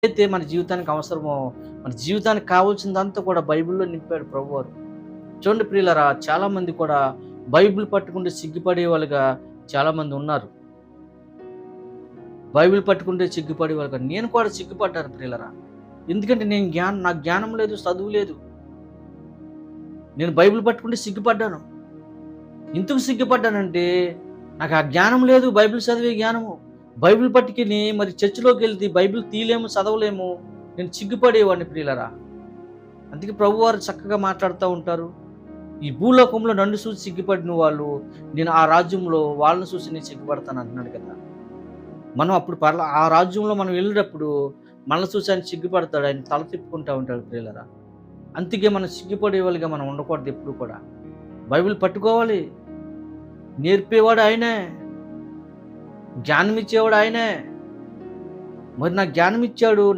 అయితే మన జీవితానికి అవసరమో, మన జీవితానికి కావాల్సిందంతా కూడా బైబిల్‌లో నింపాడు ప్రభువారు. చూడండి ప్రియులారా, చాలామంది కూడా బైబిల్ పట్టుకుంటే సిగ్గుపడే వాళ్ళుగా చాలామంది ఉన్నారు. బైబిల్ పట్టుకుంటే సిగ్గుపడేవాళ్ళుగా నేను కూడా సిగ్గుపడ్డాను ప్రియులారా. ఎందుకంటే నాకు జ్ఞానం లేదు, చదువు లేదు. నేను బైబిల్ పట్టుకుంటే సిగ్గుపడ్డాను. ఎందుకు సిగ్గుపడ్డానంటే, నాకు ఆ జ్ఞానం లేదు, బైబిల్ చదివే జ్ఞానము. బైబిల్ పట్టుకుని మరి చర్చిలోకెళ్తే బైబిల్ తీయలేము, చదవలేము. నేను సిగ్గుపడేవాడిని ప్రియులారా. అందుకే ప్రభువారు చక్కగా మాట్లాడుతా ఉంటారు. ఈ భూలోకంలో నన్ను చూసి సిగ్గుపడిన వాళ్ళు, నేను ఆ రాజ్యంలో వాళ్ళని చూసి నేను సిగ్గుపడతాను అంటున్నాడు కదా! మనం అప్పుడు ఆ రాజ్యంలో మనం వెళ్ళినప్పుడు మనల్ని చూసి ఆయన సిగ్గుపడతాడు. ఆయన తల తిప్పుకుంటా ఉంటాడు ప్రియులారా. అందుకే మనం సిగ్గుపడేవాళ్ళుగా మనం ఉండకూడదు ఎప్పుడు కూడా. బైబిల్ పట్టుకోవాలి. నేర్పేవాడు ఆయనే. జ్ఞానం ఇచ్చేవాడు ఆయనే. మరి నాకు జ్ఞానం ఇచ్చాడు.